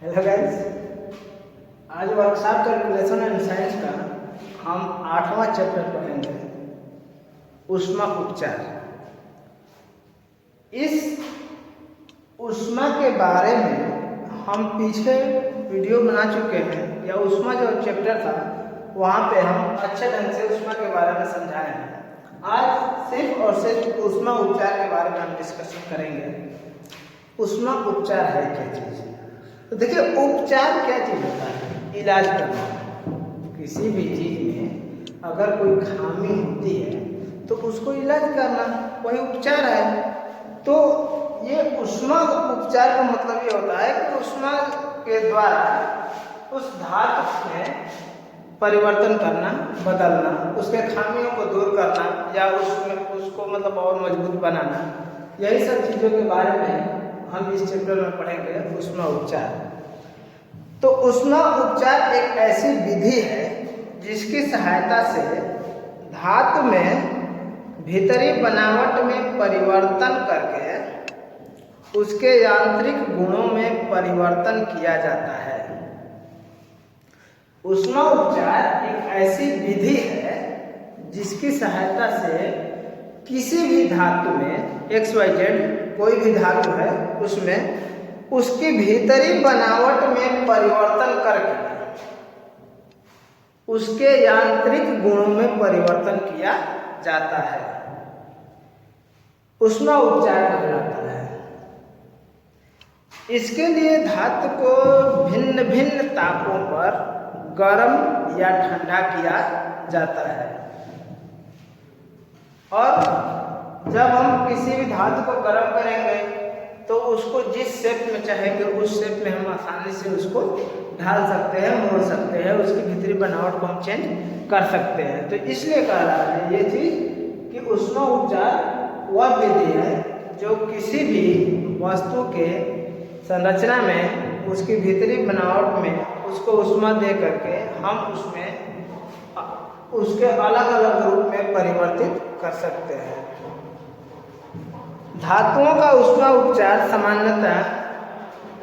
Hello guys, आज workshop calculation and science का हम 8वां चैप्टर पढ़ेंगे, ऊष्मा उपचार। इस ऊष्मा के बारे में हम पीछे वीडियो बना चुके हैं, या ऊष्मा जो चैप्टर था वहाँ पे हम अच्छे ढंग से ऊष्मा के बारे में समझाए हैं। आज सिर्फ और सिर्फ ऊष्मा उपचार के बारे में हम डिस्कशन करेंगे। ऊष्मा उपचार है क्या चीज़? तो देखिए, उपचार क्या चीज़ होता है? इलाज करना। किसी भी चीज़ में अगर कोई खामी होती है तो उसको इलाज करना, वही उपचार है। तो ये ऊष्मा उपचार का मतलब ये होता है कि ऊष्मा के द्वारा उस धातु में परिवर्तन करना, बदलना, उसके खामियों को दूर करना, या उसको मतलब और मजबूत बनाना। यही सब चीज़ों के बारे में हम इस चैप्टर में पढ़ेंगे, ऊष्मा उपचार। तो ऊष्मा उपचार एक ऐसी विधि है जिसकी सहायता से धातु में भीतरी बनावट में परिवर्तन करके उसके यांत्रिक गुणों में परिवर्तन किया जाता है। ऊष्मा उपचार एक ऐसी विधि है जिसकी सहायता से किसी भी धातु में XYZ कोई भी धातु है उसमें उसकी भीतरी बनावट में परिवर्तन करके उसके यांत्रिक गुणों में परिवर्तन किया जाता है। ऊष्मा उपचार कहलाता है। इसके लिए धातु को भिन्न भिन्न तापों पर गर्म या ठंडा किया जाता है, और जब हम किसी भी धातु को गर्म करेंगे तो उसको जिस शेप में चाहेंगे उस शेप में हम आसानी से उसको ढाल सकते हैं, मोड़ सकते हैं, उसकी भीतरी बनावट को हम चेंज कर सकते हैं। तो इसलिए कह रहा है ये चीज़ कि ऊष्मा उपचार वह विधि है जो किसी भी वस्तु के संरचना में उसकी भीतरी बनावट में उसको ऊष्मा दे करके हम उसमें उसके अलग अलग रूप में परिवर्तित कर सकते हैं। धातुओं का ऊष्मा उपचार सामान्यतः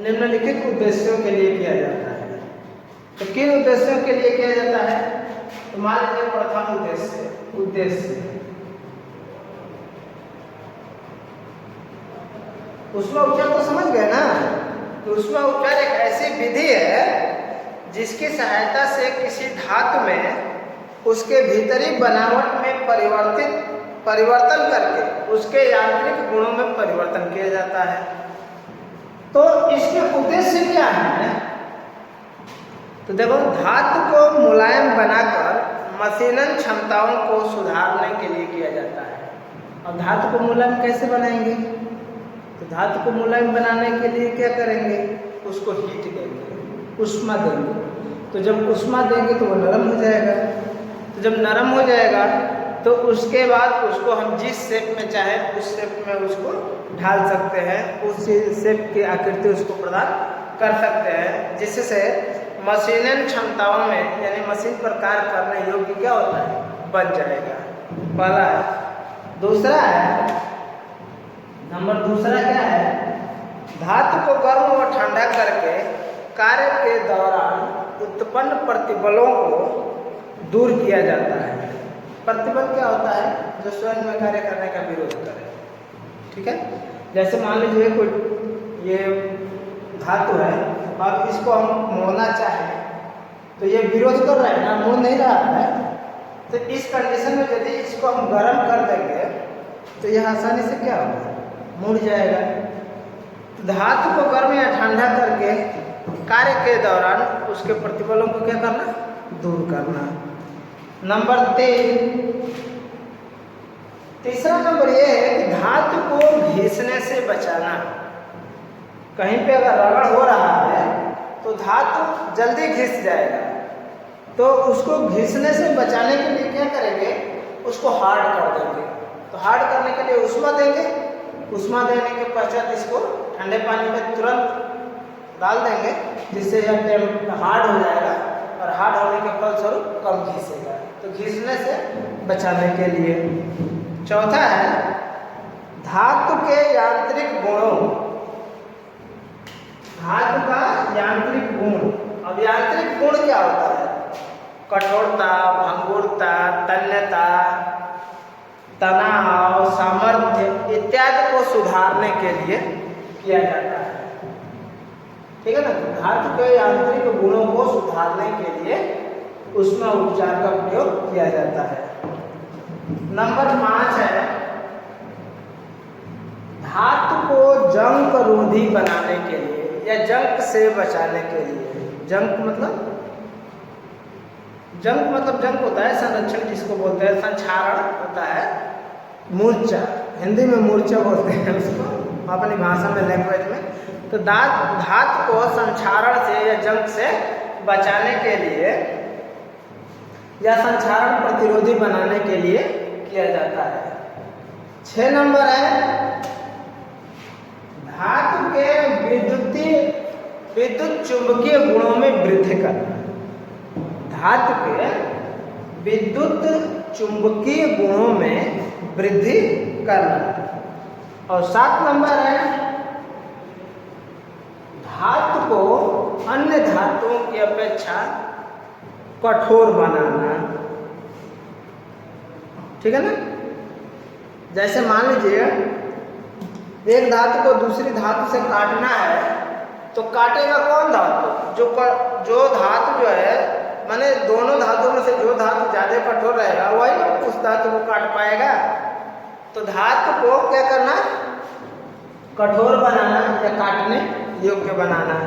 निम्नलिखित उद्देश्यों के लिए किया जाता है। तो किन उद्देश्यों के लिए किया जाता है? तो मान लीजिए, प्रथम उद्देश्य ऊष्मा उपचार तो समझ गए ना। तो ऊष्मा उपचार एक ऐसी विधि है जिसकी सहायता से किसी धातु में उसके भीतरी बनावट में परिवर्तन करके उसके यांत्रिक गुणों में परिवर्तन किया जाता है। तो इसके उद्देश्य क्या है? तो देखो, धातु को मुलायम बनाकर मशीनन क्षमताओं को सुधारने के लिए किया जाता है। और धातु को मुलायम कैसे बनाएंगे? तो धातु को मुलायम बनाने के लिए क्या करेंगे? उसको हीट देंगे, ऊष्मा देंगे। तो जब ऊष्मा देंगे तो वो नरम हो जाएगा। तो जब नरम हो जाएगा तो उसके बाद उसको हम जिस शेप में चाहे उस शेप में उसको ढाल सकते हैं, उस शेप की आकृति उसको प्रदान कर सकते हैं, जिससे मशीनन क्षमताओं में यानी मशीन पर कार्य करने योग्य क्या होता है? बन जाएगा। पहला है। दूसरा है, नंबर दूसरा क्या है? धातु को गर्म और ठंडा करके कार्य के दौरान उत्पन्न प्रतिबलों को दूर किया जाता है। प्रतिबल क्या होता है? जो स्वयं में कार्य करने का विरोध करे। ठीक है, जैसे मान लीजिए कोई ये धातु है, अब इसको हम मोड़ना चाहें तो ये विरोध कर रहा है ना, मोड़ नहीं रहा है। तो इस कंडीशन में यदि इसको हम गर्म कर देंगे तो यह आसानी से क्या होगा? मुड़ जाएगा। तो धातु को गर्म या ठंडा करके कार्य के दौरान उसके प्रतिबलों को क्या करना? दूर करना। नंबर तीसरा नंबर यह है कि धातु को घिसने से बचाना। कहीं पे अगर रगड़ हो रहा है तो धातु जल्दी घिस जाएगा, तो उसको घिसने से बचाने के लिए क्या करेंगे? उसको हार्ड कर देंगे। तो हार्ड करने के लिए ऊष्मा देंगे। ऊष्मा देने के पश्चात इसको ठंडे पानी में तुरंत डाल देंगे, जिससे यह हार्ड हो जाएगा, और हार्ड होने के फलस्वरूप कम घिसेगा। तो घिसने से बचाने के लिए। चौथा है, धातु के यांत्रिक गुणों। धातु का यांत्रिक गुण। अब यांत्रिक गुण क्या होता है? कठोरता, भंगुरता, तन्यता, तनाव, सामर्थ्य इत्यादि को सुधारने के लिए किया जाता है। ठीक है ना? धातु के यांत्रिक गुणों को सुधारने के लिए ऊष्मा उपचार का प्रयोग किया जाता है। नंबर 5 है धातु को जंग रोधी बनाने के लिए या जंग से बचाने के लिए। जंग मतलब जंग होता है संरक्षण, जिसको बोलते हैं संक्षारण होता है, मूर्छा, हिंदी में मूर्छा बोलते हैं उसको, अपनी भाषा में, लैंग्वेज में। तो धातु को संक्षारण से या जंग से बचाने के लिए या संक्षारण प्रतिरोधी बनाने के लिए किया जाता है। 6 नंबर है धातु के विद्युत चुंबकीय गुणों में वृद्धि करना। धातु के विद्युत चुंबकीय गुणों में वृद्धि करना। और 7 नंबर है धातु को अन्य धातुओं की अपेक्षा कठोर बनाना। ठीक है ना? जैसे मान लीजिए एक धातु को दूसरी धातु से काटना है, तो काटेगा कौन धातु? जो धातु जो है, माने दोनों धातुओं में से जो धातु ज्यादा कठोर रहेगा वही उस धातु को काट पाएगा। तो धातु को क्या करना? कठोर बनाना या काटने योग्य बनाना।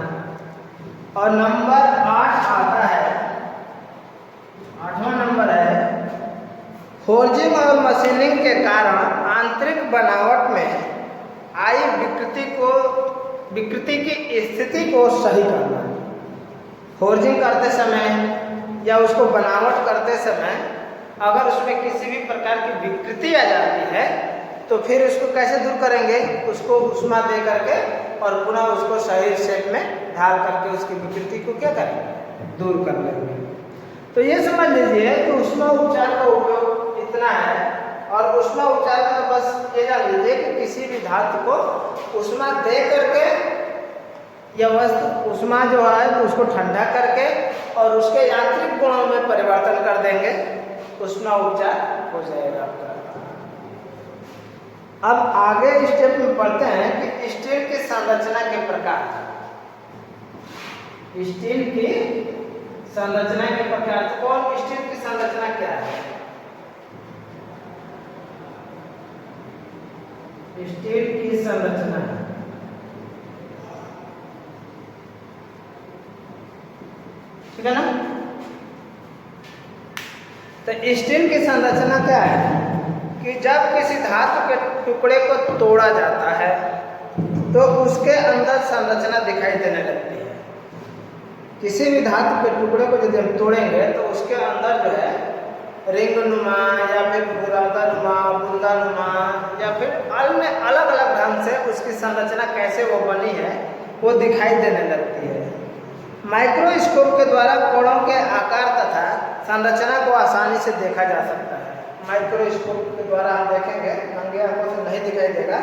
और नंबर 8 आता है, 8वां नंबर है फोर्जिंग और मशीनिंग के कारण आंतरिक बनावट में आई विकृति की स्थिति को सही करना। फोर्जिंग करते समय या उसको बनावट करते समय अगर उसमें किसी भी प्रकार की विकृति आ जाती है तो फिर उसको कैसे दूर करेंगे? उसको ऊष्मा दे करके और पुनः उसको सही शेप में ढाल करके उसकी विकृति को क्या करेंगे? दूर कर लेंगे। तो ये समझ लीजिए कि ऊष्मा उपचार का उपयोग इतना है। और ऊष्मा उपचार में बस ये जान लीजिए कि किसी भी धातु को ऊष्मा दे करके या वस्तु ऊष्मा जो है तो उसको ठंडा करके और उसके यांत्रिक गुणों में परिवर्तन कर देंगे, ऊष्मा उपचार हो जाएगा आपका। अब आगे स्टेप में पढ़ते हैं कि स्टील की संरचना के प्रकार। स्टील की संरचना के प्रकार। तो कौन स्टील की संरचना क्या है? स्टील की संरचना ठीक है ना? तो स्टील की संरचना क्या है कि जब किसी धातु के टुकड़े को तोड़ा जाता है तो उसके अंदर संरचना दिखाई देने लगती है। किसी भी धातु के टुकड़े को यदि हम तोड़ेंगे तो उसके अंदर जो है रिंग नुमा या फिर बुरादा नुमा, बूंदा नुमा या फिर अन्य अलग अलग ढंग से उसकी संरचना कैसे वो बनी है वो दिखाई देने लगती है। माइक्रोस्कोप के द्वारा कोणों के आकार तथा संरचना को आसानी से देखा जा सकता है। माइक्रोस्कोप के द्वारा हम देखेंगे, नंगे आंखों से नहीं दिखाई देगा,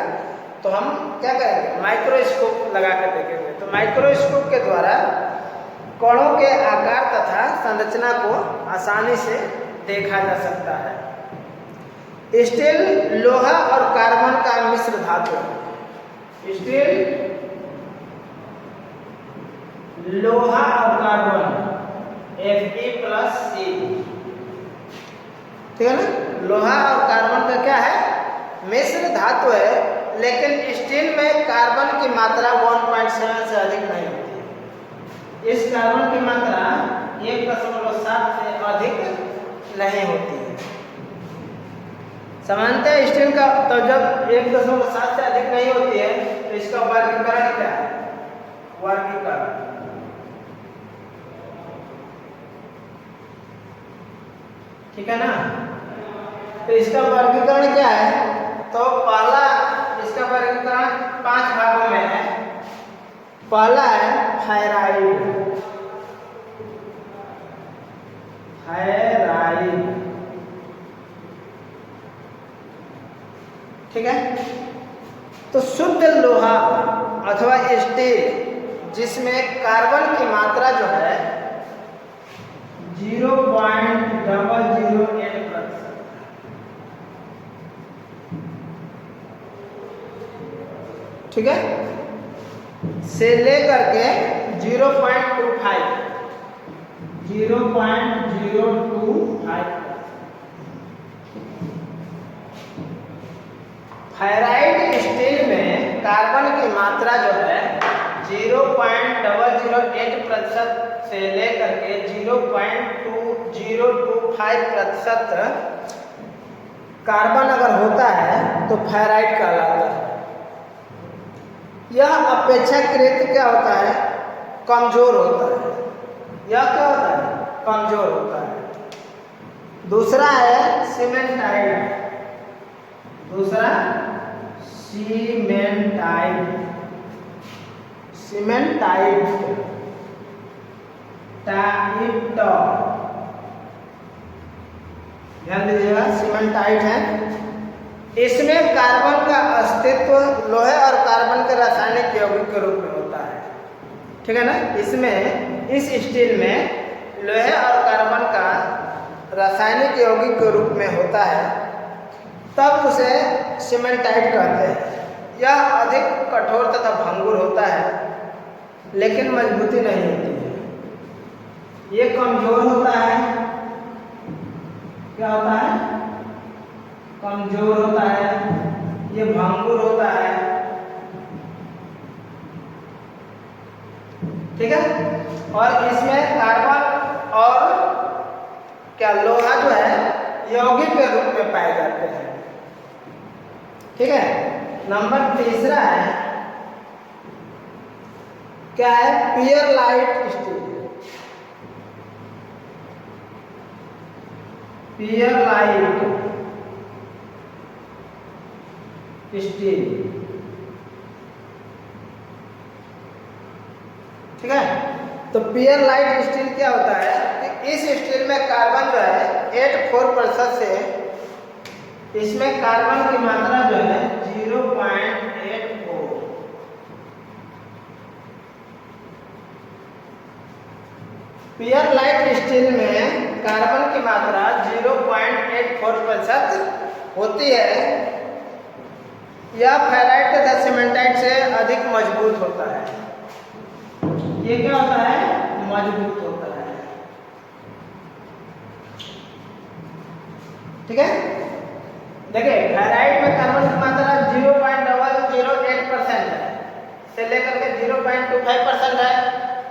तो हम क्या करेंगे? माइक्रोस्कोप लगा कर देखेंगे। तो माइक्रोस्कोप के द्वारा कोणों के आकार तथा संरचना को आसानी से देखा जा सकता है। स्टील लोहा और कार्बन का मिश्र धातु है। स्टील लोहा और कार्बन Fe+C, ठीक है ना? लोहा और कार्बन का क्या है? मिश्र धातु है। लेकिन स्टील में कार्बन की मात्रा 1.7 से अधिक नहीं होती है। इस कार्बन की मात्रा 1.7 से अधिक नहीं होती है। सामान्यतः स्टील का तो जब 1.7 से अधिक नहीं होती है तो इसका वर्गीकरण क्या है? वर्गीकरण ठीक है ना? तो इसका वर्गीकरण क्या है? तो पहला इसका वर्गीकरण 5 भागों में है। पहला है थायराइड। ठीक है? तो शुद्ध लोहा अथवा स्टील जिसमें कार्बन की मात्रा जो है 0.008%, ठीक है, से लेकर के 0.25 फेराइट स्टील में कार्बन की मात्रा जो है 0.008% से लेकर के 0.2025% कार्बन अगर होता है तो फेराइट कहलाता है। यह अपेक्षाकृत क्या होता है, कमजोर होता है। यह क्या होता है, कमजोर होता है। दूसरा है सीमेंटाइट, दूसरा सीमेंटाइट, सीमेंटाइट टाइट, ध्यान दीजिएगा, सीमेंटाइट है। इसमें कार्बन का अस्तित्व लोहे और कार्बन के रासायनिक यौगिक के रूप में होता है, ठीक है ना। इसमें इस स्टील में लोहे और कार्बन का रासायनिक यौगिक के रूप में होता है, तब उसे सीमेंटाइट कहते हैं। यह अधिक कठोर तथा भंगुर होता है, लेकिन मजबूती नहीं होती है। ये कमजोर होता है, क्या होता है, कमजोर होता है। ये भंगुर होता है, ठीक है। और इसमें कार्बन और क्या लोहा जो है यौगिक के रूप में पाए जाते हैं, ठीक है। नंबर तीसरा है, क्या है, पियरलाइट स्टील, पियरलाइट स्टील, ठीक है। तो पियरलाइट स्टील क्या होता है कि इस स्टील में कार्बन जो है 84% से, इसमें कार्बन की मात्रा जो है 0.84, पियरलाइट स्टील में कार्बन की मात्रा 0.84% होती है। यह फेराइट तथा सीमेंटाइट से अधिक मजबूत होता है। ये क्या होता है, मजबूत होता है, ठीक है। देखिए फेराइट में कार्बन की मात्रा 0.008% है से लेकर के 0.25% है।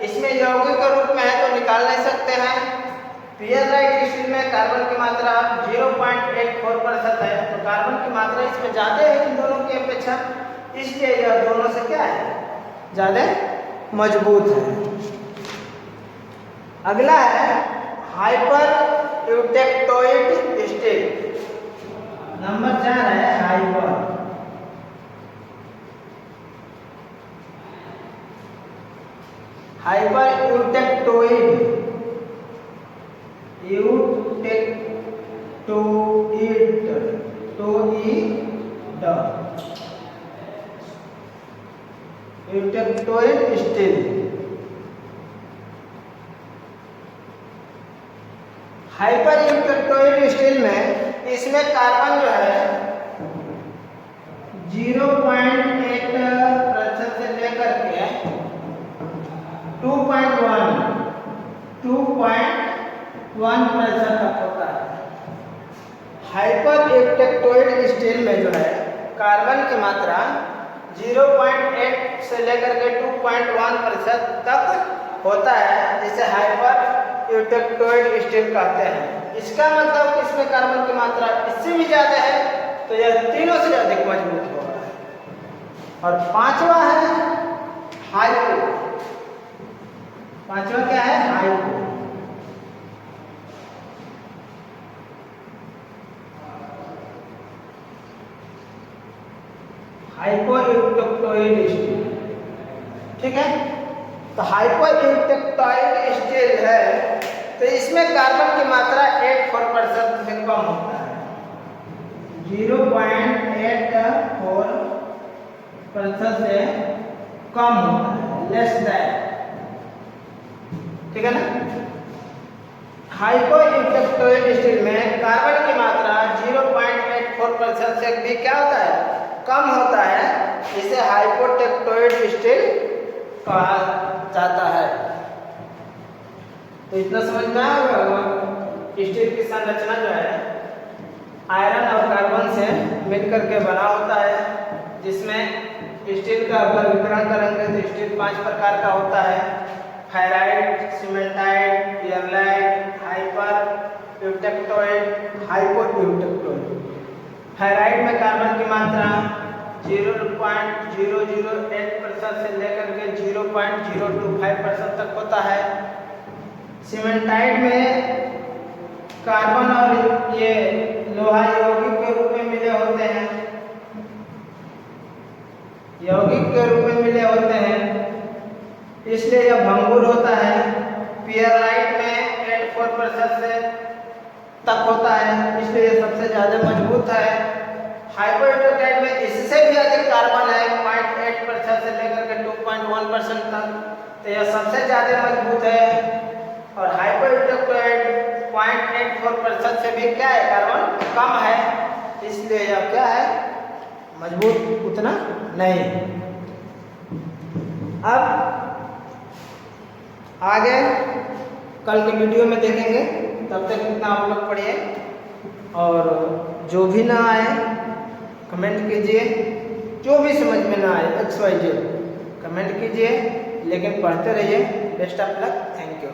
इसमें यौगिक के रूप में है तो निकाल नहीं सकते हैं। पियरलाइट स्टील में कार्बन की मात्रा 0.84% है, तो कार्बन की मात्रा इसमें ज़्यादा है इन दोनों की अपेक्षा, इसलिए यह दोनों से क्या है, ज़्यादा मजबूत है। अगला है हाइपर यूटेक्टोइड स्टील, नंबर 4 है hyper eutectoid, eutectoid steel. Hyper eutectoid steel में इसमें कार्बन जो है 0.8% से लेकर के 2.1% तक होता है। हाइपर यूटेक्टोइड स्टील में जो है कार्बन की मात्रा 0.8 से लेकर के 2.1% तक होता है, जिसे हाइपर यूटेक्टोइड स्टील कहते हैं। इसका मतलब कि इसमें कार्बन की मात्रा इससे भी ज़्यादा है, तो यह तीनों से अधिक मजबूत होगा। और पांचवा है हाइपो, पांचवा क्या है, हाइपो। हाइपो यूटेक्टोइड स्टील, ठीक है। तो हाइपो यूटेक्टोइड स्टील है तो इसमें कार्बन की मात्रा 84% से कम होता है, 0.84% से कम होता है, लेस देन, ठीक है ना। हाइपोइंडक्टोइड स्टील में कार्बन की मात्रा 0.84% से भी क्या होता है, कम होता है, इसे हाइपोटेक्टोइड स्टील कहा जाता है। तो इतना समझ में आया होगा। स्टील की संरचना जो है आयरन और कार्बन से मिलकर के बना होता है, जिसमें स्टील का वर्गीकरण करेंगे तो स्टील 5 प्रकार का होता है, ferrite, cementite, पियरलाइट, hyper eutectoid, hypoeutectoid. Ferrite में कार्बन की मात्रा 0.008% से लेकर के 0.025% तक होता है। सीमेंटाइट में कार्बन और ये लोहा यौगिक के रूप में मिले होते हैं, यौगिक के रूप में मिले होते हैं, इसलिए यह भंगुर होता है। पियरलाइट में 84% से तक होता है, इसलिए यह सबसे ज्यादा मजबूत है। हाइपोयूटेक्टाइड में इससे भी अधिक कार्बन है, 0.8% से लेकर के 2.1% तक, तो यह सबसे ज्यादा मजबूत है। और हाइपोयूटेक्टाइड 0.84% से भी क्या है, कार्बन कम है, इसलिए यह क्या है, मजबूत उतना नहीं। अब आगे कल के वीडियो में देखेंगे, तब तक इतना आप लोग पढ़िए, और जो भी ना आए कमेंट कीजिए, जो भी समझ में ना आए XYZ कमेंट कीजिए, लेकिन पढ़ते रहिए। Best of luck, thank you.